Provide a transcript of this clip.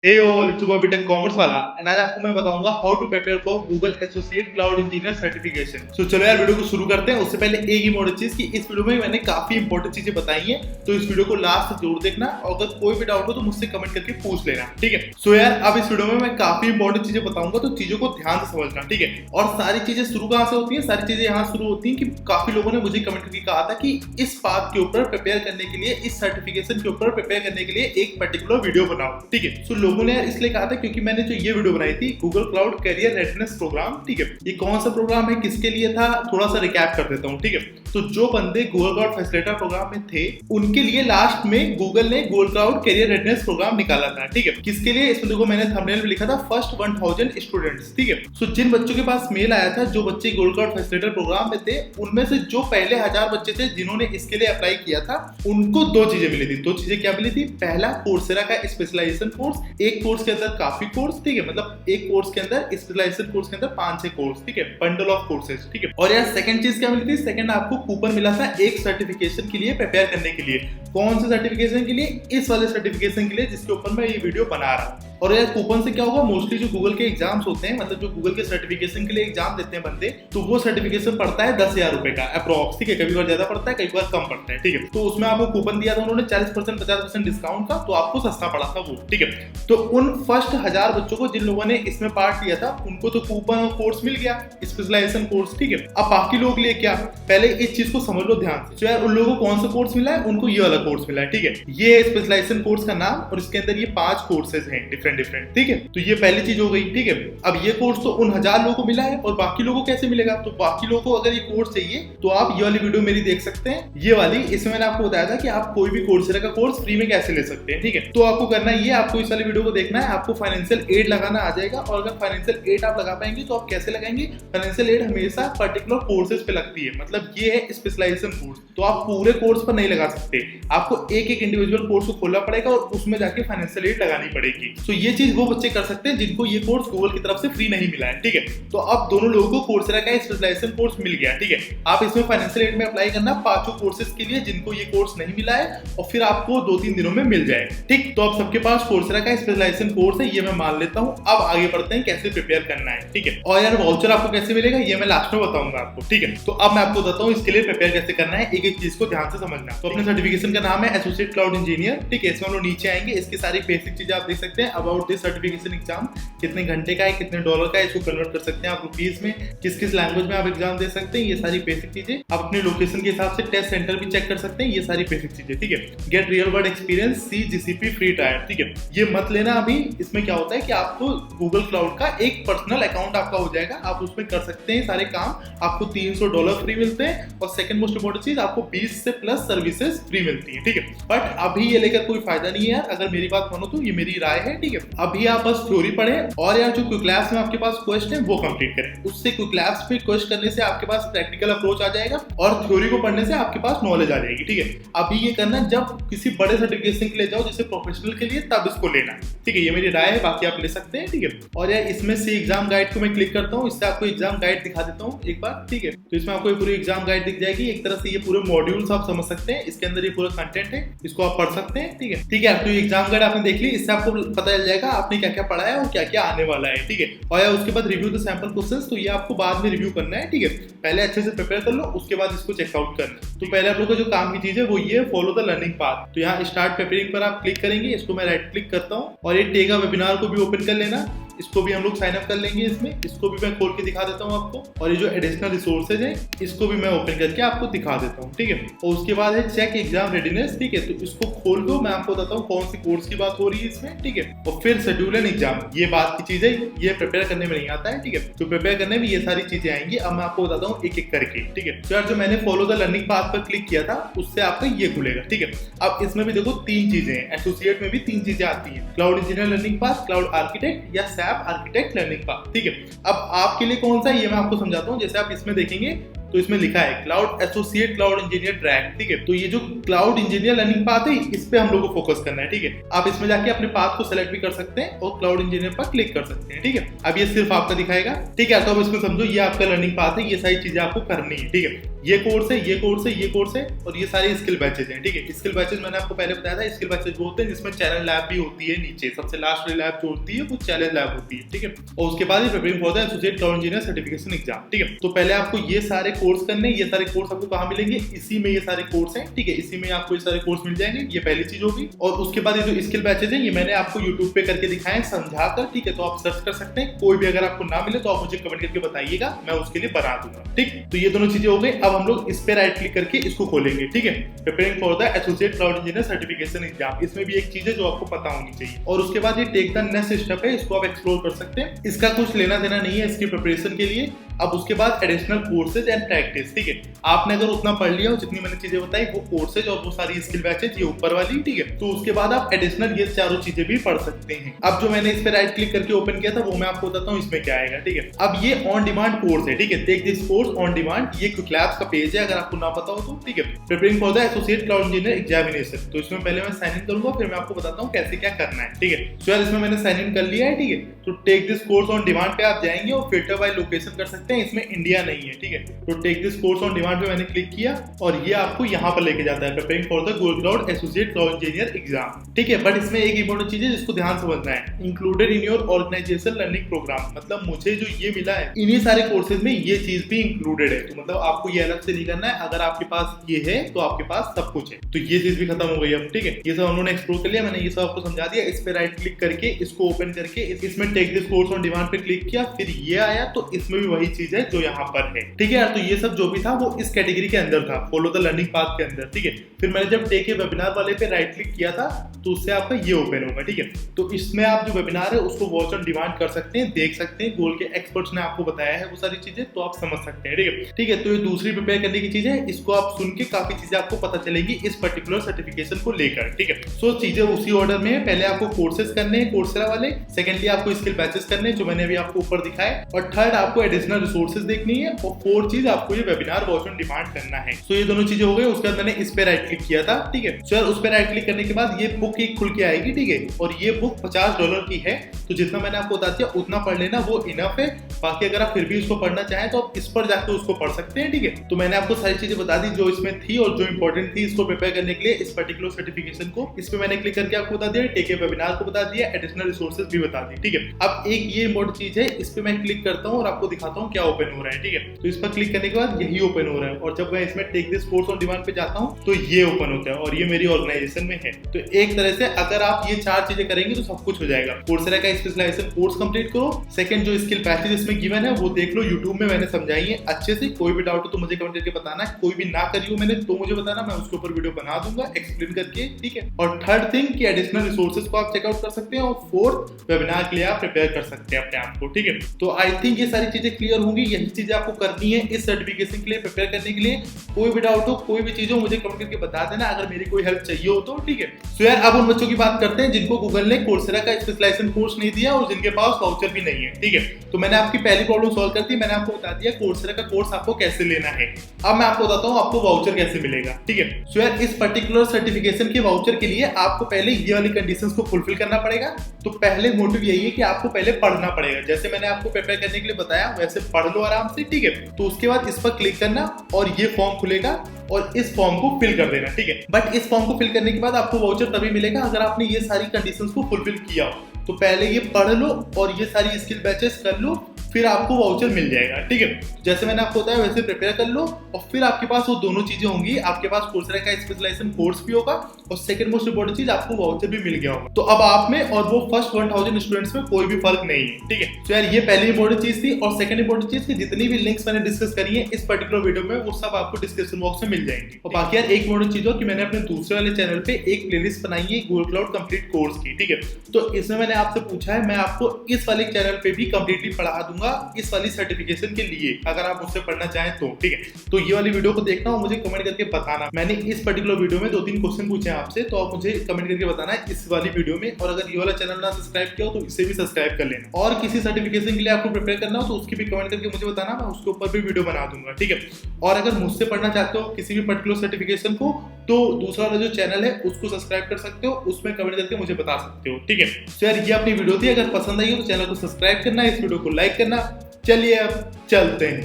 BTech commerce वाला and आज आपको मैं बताऊंगा how to prepare for Google associate cloud engineer certification. So चलो यार वीडियो को शुरू करते हैं। उससे पहले एक इंपॉर्टेंट चीज कि इस वीडियो में मैंने काफी इंपॉर्टेंट चीजें बताई हैं, तो इस वीडियो को लास्ट तक जरूर देखना और अगर कोई भी डाउट हो तो मुझसे कमेंट करके पूछ लेना, ठीक है। सो यार अब इस वीडियो में मैं काफी इंपॉर्टेंट चीजें बताऊंगा, तो चीजों को ध्यान से समझना, ठीक है। और सारी चीजें शुरू कहां से होती है? सारी चीजें यहाँ शुरू होती है कि काफी लोगों ने मुझे कमेंट करके कहा था कि इस बात के ऊपर प्रिपेयर करने के लिए, इस सर्टिफिकेशन के ऊपर प्रिपेयर करने के लिए एक पर्टिकुलर वीडियो बनाओ, ठीक है। सो लोगों ने इसलिए कहा था क्योंकि मैंने जो ये वीडियो बनाई थी Google cloud career readiness programme, ठीक है। ये कौन सा प्रोग्राम है, किसके लिए था, थोड़ा सा रिकैप कर देता हूँ, ठीक है। तो जो बंदे गूगल क्लाउड फैसिलिटेटर प्रोग्राम में थे उनके लिए लास्ट में गूगल ने Google cloud career readiness programme निकाला था, ठीक है। किसके लिए? इसमें देखो मैंने थंबनेल में लिखा था फर्स्ट 1000 स्टूडेंट्स, ठीक है। सो जिन बच्चों के पास मेल आया था, जो बच्चे गूगल क्लाउड फैसिलिटेटर प्रोग्राम में थे, उनमें से जो पहले 1000 बच्चे थे जिन्होंने इसके लिए अप्लाई किया था, उनको दो चीजें मिली थी। दो चीजें क्या मिली थी? पहला कोर्सेरा का स्पेशलाइजेशन कोर्स, एक कोर्स के अंदर काफी कोर्स, ठीक है। मतलब एक कोर्स के अंदर, स्पेशलाइजेशन कोर्स के अंदर 5-6 कोर्स, ठीक है, बंडल ऑफ कोर्सेज, ठीक है। और यार सेकंड चीज क्या मिली थी? सेकंड आपको कूपन मिला था एक सर्टिफिकेशन के लिए प्रिपेयर करने के लिए। कौन से सर्टिफिकेशन के लिए? इस वाले सर्टिफिकेशन के लिए जिसके ऊपर मैं ये वीडियो बना रहा हूँ। और यार कूपन से क्या होगा, मोस्टली जो गूगल के एग्जाम्स होते हैं, मतलब जो गूगल के सर्टिफिकेशन के लिए एग्जाम देते हैं बंदे, तो वो सर्टिफिकेशन पड़ता है 10,000 रुपए का अप्रोक्स, ठीक है। कभी बार ज्यादा पड़ता है, कई बार कम पड़ता है, ठीक है। तो उसमें आपको कूपन दिया था उन्होंने 40% 50% डिस्काउंट का, तो आपको सस्ता पड़ा था वो, ठीक है। तो उन फर्स्ट 1000 बच्चों को जिन लोगों ने इसमें पार्ट लिया था उनको तो कूपन और कोर्स मिल गया, स्पेशलाइजेशन कोर्स, ठीक है। अब बाकी लोग लिए क्या? पहले इस चीज को समझ लो ध्यान से। तो यार उन लोगों को कौन सा कोर्स मिला है? उनको ये वाला कोर्स मिला है, ठीक है। ये स्पेशलाइजेशन कोर्स का नाम और इसके अंदर ये 5 कोर्सेज हैं डिफरेंट डिफरेंट, ठीक है। तो ये पहली चीज हो गई, ठीक है। अब ये कोर्स तो उन 1000 लोगों को मिला है और बाकी लोगों को कैसे मिलेगा? तो बाकी लोगों को अगर ये कोर्स चाहिए तो आप ये वाली वीडियो मेरी देख सकते हैं, ये वाली। इसमें मैंने आपको बताया था कि आप कोई भी कोर्सेरा का कोर्स फ्री में कैसे ले सकते हैं, ठीक है। तो आपको करना ये, आपको इस वाली वीडियो को देखना है, आपको फाइनेंशियल एड लगाना आ जाएगा। और अगर फाइनेंशियल एड आप लगा पाएंगे तो आप कैसे लगाएंगे? फाइनेंशियल एड हमेशा पर्टिकुलर कोर्सेज पे लगती है, मतलब ये है स्पेशलाइजेशन कोर्स, तो आप पूरे कोर्स पर नहीं लगा सकते। आपको एक एक इंडिविजुअल कोर्स को खोलना पड़ेगा और उसमें जाके फाइनेंशियल एड लगानी पड़ेगी। तो ये चीज वो बच्चे कर सकते हैं जिनको ये कोर्स गूगल की तरफ से फ्री नहीं मिला है, ठीक है। तो अब दोनों लोगों को कोर्सेरा का स्पेशलाइजेशन कोर्स मिल गया, ठीक है। आप इसमें फाइनेंशियल एड में अप्लाई करना 5 कोर्सेज के लिए जिनको ये कोर्स नहीं मिला है, और फिर आपको 2-3 दिनों में मिल जाएगा, ठीक। तो अब सबके पास कोर्सेरा का स्पेशलाइजेशन कोर्स है, ये मैं मान लेता हूँ। अब आगे बढ़ते हैं कैसे प्रिपेयर करना है, ठीक है। और यार वाउचर आपको कैसे मिलेगा ये मैं लास्ट में बताऊंगा आपको, ठीक है। तो अब मैं आपको बताता हूँ इसके लिए प्रिपेयर कैसे करना है, एक एक चीज को ध्यान से समझना। तो अपने सर्टिफिकेशन का नाम है एसोसिएट क्लाउड इंजीनियर, ठीक है। इसमें हम लोग नीचे आएंगे, इसकी सारी बेसिक चीजें आप देख सकते हैं। अबाउट दिस सर्टिफिकेशन एग्जाम, कितने घंटे का है, कितने डॉलर का है, इसको कन्वर्ट कर सकते हैं आप रुपीज में, किस किस लैंग्वेज में आप एग्जाम दे सकते हैं, ये सारी बेसिक चीजें। आप अपने लोकेशन के हिसाब से टेस्ट सेंटर भी चेक कर सकते हैं, ये सारी बेसिक चीजें, ठीक है। गेट रियल वर्ल्ड एक्सपीरियंस, सी जीसीपी फ्री ट्रायल, ठीक है। ये मत लेना अभी। इसमें क्या होता है कि आपको गूगल क्लाउड का एक पर्सनल अकाउंट आपका हो जाएगा, आप उसमें कर सकते हैं सारे काम, आपको $300 फ्री मिलते हैं। और सेकंड मोस्ट इंपोर्टेंट चीज, आपको 20 से प्लस सर्विसेज फ्री मिलती है, ठीक है। बट अभी ये लेकर कोई फायदा नहीं है यार, अगर मेरी बात मानो तो ये मेरी राय है, ठीक है। अभी आप बस थ्योरी पढ़ें और यार जो क्लास में आपके पास क्वेश्चन है वो कंप्लीट करें। उससे क्लास पे क्वेश्चन करने से आपके पास प्रैक्टिकल अप्रोच आ जाएगा और थ्योरी को पढ़ने से आपके पास नॉलेज आ जाएगी, ठीक है। अभी ये करना जब किसी बड़े सर्टिफिकेशन के लिए जाओ, जैसे प्रोफेशनल के लिए, तब इसको लेना, ठीक है। ये मेरी राय है, बाकी आप ले सकते हैं, ठीक है। और यार इसमें से एग्जाम गाइड को मैं क्लिक करता हूँ, इससे आपको एग्जाम गाइड दिखा देता हूँ एक बार, ठीक है। तो इसमें आपको पूरी एग्जाम गाइड दिख जाएगी। एक तरह से ये पूरे मॉड्यूल्स आप समझ सकते हैं, इसके अंदर ये पूरा कंटेंट है, इसको आप पढ़ सकते हैं, ठीक है। ठीक है, तो एग्जाम गाइड आपने देख ली, इससे आपको पता चल जाएगा आपने क्या क्या पढ़ा है और क्या क्या आने वाला है, ठीक है। और यार उसके बाद रिव्यू द सैंपल क्वेश्चंस, तो ये आपको बाद में रिव्यू करना है, ठीक है। पहले अच्छे से प्रिपेयर कर लो, उसके बाद इसको चेकआउट करना। तो पहले आप लोग का जो काम की चीज है वो ये, फॉलो द लर्निंग पाथ। तो यहाँ स्टार्ट प्रिपेयरिंग पर आप क्लिक करेंगे, इसको मैं राइट क्लिक करता हूँ और ये टेक अ वेबिनार को भी ओपन कर लेना। इसको भी हम लोग साइन अप कर लेंगे इसमें, इसको भी मैं खोल के दिखा देता हूँ आपको। और ये जो एडिशनल रिसोर्सेज है इसको भी मैं ओपन करके आपको दिखा देता हूँ, ठीक है। और उसके बाद है चेक एग्जाम रेडीनेस, ठीक है। तो इसको खोल दो, मैं आपको बताता हूँ कौन सी कोर्स की बात हो रही है इसमें, ठीक है। और फिर शेड्यूल एंड एग्जाम, ये बात की चीज है, ये प्रिपेयर करने में नहीं आता है, ठीक है। तो प्रिपेयर करने में ये सारी चीजें आएंगी। अब मैं आपको बताता हूँ एक एक करके, ठीक है। तो यार जो मैंने फॉलो द लर्निंग पाथ पर क्लिक किया था उससे आपका ये खुलेगा, ठीक है। अब इसमें भी देखो 3 चीजें हैं, एसोसिएट में भी 3 चीजें आती हैं, cloud engineer learning path, cloud architect या सैप आर्किटेक्ट लर्निंग पाथ, ठीक है। अब आपके लिए कौन सा है ये मैं आपको समझाता हूँ। जैसे आप इसमें देखेंगे तो इसमें लिखा है cloud associate cloud engineer track, ठीक है। तो ये जो क्लाउड इंजीनियर लर्निंग पाथ है इस पे हम लोग को फोकस करना है, ठीक है। आप इसमें जाके अपने पाथ को सेलेक्ट भी कर सकते हैं और क्लाउड इंजीनियर पर क्लिक कर सकते हैं, ठीक है। अब ये सिर्फ आपका दिखाएगा, ठीक है। तो अब इसमें समझो ये आपका लर्निंग पाथ है, ये सारी चीजें आपको करनी है, ठीक है। ये कोर्स है, ये कोर्स है, ये कोर्स है और ये सारे स्किल बैचेज हैं। ठीक है, स्किल बैचेज मैंने आपको पहले बताया था, स्किल बैचेज वो होते हैं जिसमें चैलेंज लैब भी होती है, नीचे सबसे लास्ट वाली लैब जो होती है वो चैलेंज लैब होती है। ठीक है, और उसके बाद preparing for the associate cloud engineer certification exam. ठीक है, तो पहले आपको ये सारे कोर्स करने, ये सारे कोर्स आपको कहाँ मिलेंगे, इसी में ये सारे कोर्स हैं। ठीक है, इसी में आपको ये सारे कोर्स मिल जाएंगे, ये पहली चीज होगी। और उसके बाद ये जो स्किल बैचेज है ये मैंने आपको यूट्यूब पे करके दिखाए समझाकर। ठीक है, तो आप सर्च कर सकते हैं, कोई भी अगर आपको ना मिले तो आप मुझे कमेंट करके बताइएगा, मैं उसके लिए बना दूंगा। ठीक, तो ये दोनों चीजें हो गई। अब हम लोग इस पे राइट क्लिक करके इसको खोलेंगे। ठीक है, preparing for the associate cloud engineer certification exam, इसमें भी एक चीज है जो आपको पता होनी चाहिए। और उसके बाद ये टेक द नेक्स्ट स्टेप है, इसको आप एक्सप्लोर कर सकते हैं, इसका कुछ लेना देना नहीं है इसकी प्रिपरेशन के लिए। अब उसके बाद एडिशनल कोर्सेज एंड प्रैक्टिस। ठीक है, आपने अगर उतना पढ़ लिया हो, जितनी मैंने चीजें बताई, वो कोर्सेज और वो सारी स्किल बैचेज ये ऊपर वाली। ठीक है, तो उसके बाद आप एडिशनल ये चारों चीजें भी पढ़ सकते हैं। अब जो मैंने इस पे राइट क्लिक करके ओपन किया था वो मैं आपको बताता हूँ इसमें क्या आएगा। ठीक है, अब ये ऑन डिमांड कोर्स है। ठीक है, take this course on demand, ये क्विक लैब्स का पेज है अगर आपको ना पता हो तो। ठीक है, preparing for the associate cloud engineer examination, तो इसमें पहले मैं साइन इन करूंगा, फिर मैं आपको बताता हूँ कैसे क्या करना है। ठीक है, सो यार इसमें मैंने साइन इन कर लिया है। ठीक है, तो take this course on demand पे आप जाएंगे और फिल्टर बाय लोकेशन कर सकते हैं, इसमें इंडिया नहीं है। ठीक है, तो take this course on demand पे मैंने क्लिक किया और ये आपको यहाँ पर लेके जाता है, preparing for the Google cloud associate cloud engineer exam. ठीक है, बट इसमें एक इंपॉर्टेंट चीज है जिसको ध्यान समझना है, included in your organisation learning programme. मतलब मुझे जो ये मिला है इन्हीं सारे कोर्सेज में ये चीज भी इंक्लूडेड है, तो मतलब आपको ये अलग से नहीं करना है। अगर आपके पास ये है तो आपके पास सब कुछ है, तो ये चीज भी खत्म हो गई अब। ठीक है, ये सब हम लोगों ने एक्सप्लोर कर लिया, मैंने ये सब आपको समझा दिया। इस पे राइट क्लिक करके इसको ओपन करके इसमें take this course on demand पे क्लिक किया, फिर ये आया, तो इसमें भी वही चीज है जो यहाँ पर है। ठीक है यार, तो ये सब जो भी था वो इस कैटेगरी के अंदर था, फॉलो द लर्निंग पाथ के अंदर। ठीक है, फिर मैंने जब टेक ए वेबिनार वाले पे राइट क्लिक किया था तो उससे आपका ये ओपन होगा। ठीक है, तो इसमें आप जो वेबिनार है उसको वॉच ऑन डिमांड कर सकते हैं, देख सकते हैं, गोल के एक्सपर्ट्स ने आपको बताया है वो सारी चीजें, तो आप समझ सकते हैं। ठीक है, ठीक है, तो ये दूसरी प्रिपेयर करने की चीज है, इसको आप सुन के काफी चीजें आपको पता चलेगी इस पर्टिकुलर सर्टिफिकेशन को लेकर। ठीक है, सो चीजें उसी ऑर्डर में है, पहले आपको कोर्सेज करने हैं कोर्सेरा वाले, सेकेंडली आपको स्किल बैचेस करने हैं जो मैंने अभी आपको ऊपर दिखाए, और थर्ड आपको एडिशनल रिसोर्सेज देखनी है, और फोर्थ चीज आपको ये वेबिनार वॉच ऑन डिमांड करना है। सो ये दोनों चीजें हो गई। उसके बाद मैंने इस पे राइट क्लिक किया था। ठीक है, सो उस पे राइट क्लिक करने के बाद ये बुक एक खुल के आएगी। ठीक है, और ये बुक $50 की है, तो जितना मैंने आपको बता दिया उतना पढ़ लेना, वो इनफ है। बाकी अगर आप फिर भी उसको पढ़ना चाहें तो आप इस पर जाकर उसको पढ़ सकते हैं। ठीक है, तो मैंने आपको सारी चीजें बता दी जो इसमें थी और जो इंपॉर्टेंट थी इसको प्रिपेयर करने के लिए, इस पर्टिकुलर सर्टिफिकेशन को। इस पे मैंने क्लिक करके आपको बता दिया, टेक ए वेबिनार को बता दिया, एडिशनल रिसोर्सेज भी बता दी। ठीक है, अब एक ये इंपॉर्टेंट चीज है, इस पे मैं क्लिक करता हूँ और आपको दिखाता हूँ क्या ओपन हो रहा है। ठीक है, तो इस पर क्लिक करने के बाद यही ओपन हो रहा है, और जब मैं इसमें take this course on demand पे जाता हूँ तो ये ओपन होता है, और ये मेरी ऑर्गेनाइजेशन में है। तो एक तरह से अगर आप ये चार चीजें करेंगे तो सब कुछ हो जाएगा। कोर्सेरा का स्पेशलाइजेशन कोर्स कंप्लीट करो, सेकंड जो स्किल पैकेज इसमें गिवन है वो देख लो, यूट्यूब में मैंने समझाई है अच्छे से। कोई भी डाउट हो तो मुझे कमेंट करके बताना, कोई भी ना करी हो मैंने तो मुझे बताना, मैं उसके ऊपर वीडियो बना दूंगा एक्सप्लेन करके। ठीक है, और थर्ड थिंग कि एडिशनल रिसोर्सेज को आप चेकआउट कर सकते हैं, और फोर्थ वेबिनार के लिए आप प्रिपेयर कर सकते हैं अपने आप को। ठीक है, तो आई थिंक ये सारी चीजें क्लियर होंगी, यही चीजें आपको करनी है इस सर्टिफिकेशन के लिए प्रिपेयर करने के लिए। कोई भी डाउट हो, कोई भी चीज हो, मुझे कमेंट करके बता देना अगर मेरी कोई हेल्प चाहिए हो तो। ठीक है, सो यार अब उन बच्चों की बात करते हैं जिनको गूगल ने कोर्सेरा का स्पेशलाइजेशन कोर्स नहीं दिया और जिनके पास वाउचर भी नहीं है। ठीक है, तो मैंने आपकी पहली प्रॉब्लम सॉल्व कर दी, मैंने आपको बता दिया कोर्सेरा का कोर्स आपको कैसे लेना है। अब मैं आपको बताता हूँ आपको वाउचर कैसे मिलेगा। ठीक है, सो यार इस पर्टिकुलर सर्टिफिकेशन के वाउचर के लिए आपको पहले ये वाली कंडीशंस को फुलफिल करना पड़ेगा। तो पहले मोटिव यही है कि आपको पहले पढ़ना पड़ेगा, जैसे मैंने आपको प्रिपेयर करने के लिए बताया वैसे पढ़ लो आराम से। ठीक है, तो उसके बाद इस पर क्लिक करना और ये फॉर्म खुलेगा और इस फॉर्म को फिल कर देना। ठीक है, बट इस फॉर्म को फिल करने के बाद आपको वाउचर तभी मिलेगा अगर आपने ये सारी कंडीशंस को फुलफिल किया हो। तो पहले ये पढ़ लो और ये सारी स्किल बैचेस कर लो, फिर आपको वाउचर मिल जाएगा। ठीक है, जैसे मैंने आपको बताया वैसे प्रिपेयर कर लो, और फिर आपके पास वो दोनों चीजें होंगी, आपके पास कोर्सेरा का स्पेशलाइजेशन कोर्स भी होगा और सेकंड मोस्ट इंपोर्टेंट चीज आपको वाउचर भी मिल गया होगा। तो अब आप में और वो फर्स्ट 1000 स्टूडेंट्स में कोई भी फर्क नहीं है। ठीक है, तो यार ये पहली इंपोर्टेंट चीज थी। और सेकंड इंपोर्टेंट चीज की जितनी भी लिंक्स मैंने डिस्कस करी है इस पर्टिकुलर वीडियो में वो सब आपको डिस्क्रिप्शन बॉक्स में मिल जाएंगी। और बाकी यार एक इंपोर्टेंट चीज हो कि मैंने अपने दूसरे वाले चैनल पे एक प्लेलिस्ट बनाई है गूगल क्लाउड कंप्लीट कोर्स की। ठीक है, तो इसमें मैंने आपसे पूछा है, मैं आपको इस वाले चैनल पे भी कंप्लीटली पढ़ा दूंगा इस वाली सर्टिफिकेशन के लिए, अगर आप मुझसे पढ़ना चाहें तो। ठीक है, तो ये वाली वीडियो को देखना और मुझे कमेंट करके बताना। मैंने इस पर्टिकुलर वीडियो में 2-3 क्वेश्चन पूछे हैं आपसे, तो आप मुझे कमेंट करके बताना है इस वाली वीडियो में। और अगर ये वाला चैनल ना सब्सक्राइब किया हो तो इसे भी सब्सक्राइब कर लेना। और किसी सर्टिफिकेशन के लिए आपको प्रिपेयर करना हो तो उसकी भी कमेंट करके मुझे बताना, मैं उसके ऊपर भी वीडियो बना दूंगा। ठीक है, और अगर मुझसे पढ़ना चाहते हो किसी भी पर्टिकुलर सर्टिफिकेशन को तो दूसरा वाला जो चैनल है उसको सब्सक्राइब कर सकते हो, उसमें कमेंट करके मुझे बता सकते हो। ठीक है, तो यार ये अपनी वीडियो थी, अगर पसंद आई हो तो चैनल को सब्सक्राइब करना, इस वीडियो को लाइक करना। चलिए अब चलते हैं।